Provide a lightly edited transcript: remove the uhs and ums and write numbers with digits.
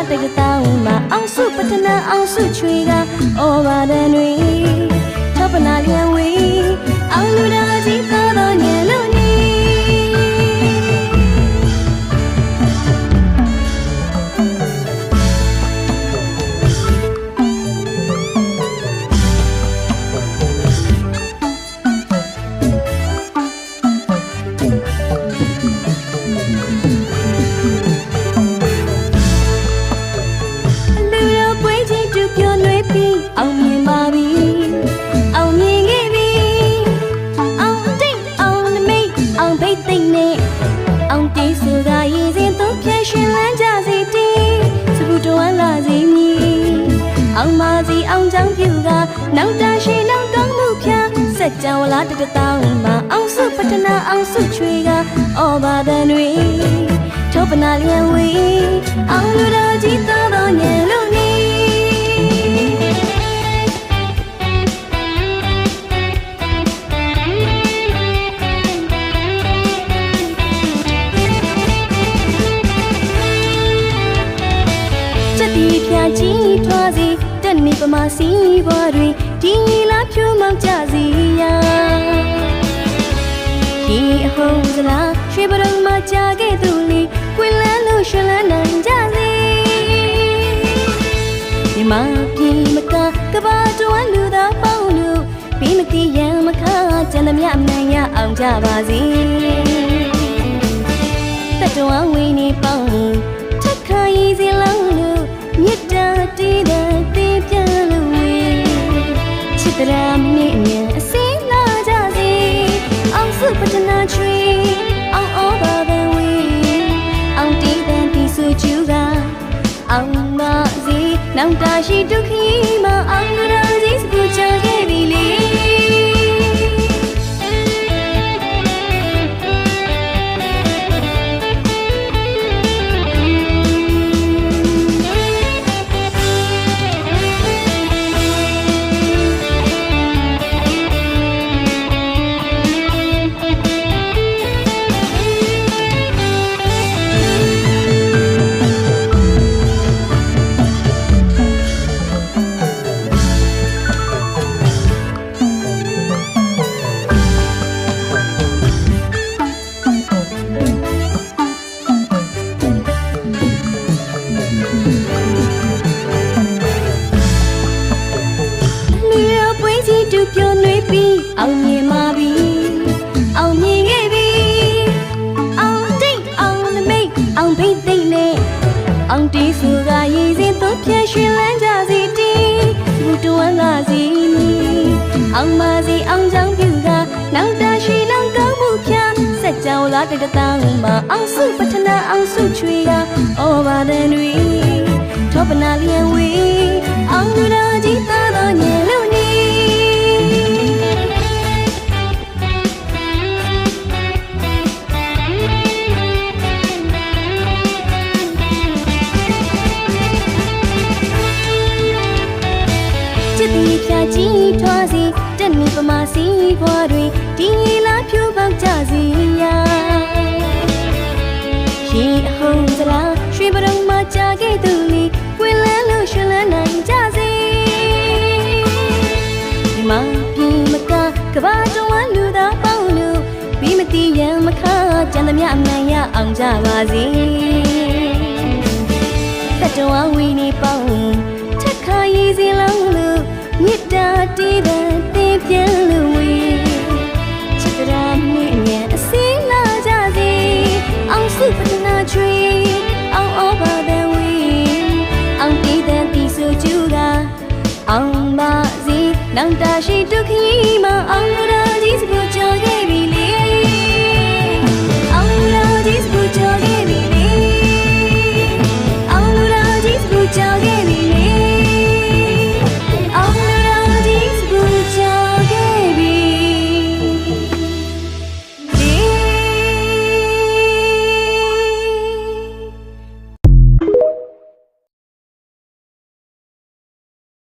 တကတောင်းမှာအောင်စုပထနာအောင်စုချွေကဩဘာဒန်တွေထောပနာလျံဝေအောင်လူတော်ကြီးသောတော်ညံလို့နီအောင်မြင်ပါပြီအောင်မြင်ခဲ့ပြီအောင်တိတ်အောင်နမိတ်အောင်ဘိတ်သိမ့်နဲ့အောင်တေးဆိုကရည်စင်သုံးဖြတ်ရှင်လန်းကြစီတီးစပူတော်လာစီမီအောင်မစီအောင်ချောင်းပြူကနောက်တရှိနောက်ကောင်းမှုဖြာစက်ကြောင်လာတတောင်းမှာအောင်စုပထနာအောင်စုချွေကဩဘာဒန်တွေထောပနာလျံဝေအောင်လူတော်ကြီးသောတော်ညံလို့နီဖြာကြီးထွားစီတက်နေပမာစီဘွားတွေဒီလာဖြူမောက်ကြစီရာဒီအဟုံးစလားရွှေပရုံမှာကြာခဲ့သူလေးကွင်လန်းလို့ရှင်လန်းနိုင်ကြစီဒီမှာပြေမကဘာတော်လူသာပေါင်းလို့ပြီးမတိရန်မခါကျန်သမျှအနိုင်ရအောင်ကြပါစီတက်တော်ဝင်းနေပေါင်းထက်ခါရည်စီလောင်းလို့မြစ်တာတီးတဲ့တေးပြလို့ဝေးချစ်တရာမင်းအမြင်အစင်းလာကြစီအောင်စုပထနာချွေအောင်ဩဘာဘဝေးအောင်တီးတဲ့တီဆိုကျူကအောင်မစီနောက်တာရှိဒုက္ခီမအောင်လူတော်ကြီးစကူချခဲ့ပြီလေပြောနေပြီအောင်မြင်ပါပြီအောင်မြင်ခဲ့ပြီအောင်တိတ်အောင်နမိတ်အောင်ဘိတ်သိမ့်နဲ့အောင်တေးဆိုကရည်စင်သုံးဖြတ်ရှင်လန်းကြစီတီးဘူတော်လာစီမီအောင်မစီအောင်ချောင်းပြူကနောက်တရှိနောက်ကောင်းမှုဖြာစက်ကြောင်လာတတောင်းမှာအောင်စုပထနာအောင်စုချွေကဩဘာဒန်တွေထောပနာလျံဝေအောင်လူတော်ကြီးသာတော်ညံလို့နီဖြာကြီးထွားစီတက်နေပမာစီဘွားတွေဒီလာဖြူပေါက်ကြစီရာရေအဟုံးစလားရွှေပရုံမှာကြာခဲ့သူလေးကွင်လန်းလို့ရှင်လန်းနိုင်ကြစီဒီမှာပြေမကဘာတော်လူသာပေါင်းလို့ပြီးမတိရန်မခါကျန်သမျှအနိုင်ရအောင်ကြပါစီတက်တော်ဝီနေပေါင်းထက်ခါရည်စီလောင်းလို့မြစ်တာတီးတဲ့တေးပြလို့ဝေးချစ်တရာမင်းအမြင်အစင်းလာကြစီအောင်စုပထနာချွေအောင်ဩဘာဘဝေးအောင်တီးတဲ့တီဆိုကျူကအောင်မစီနောက်တာရှိဒုက္ခီမအောင်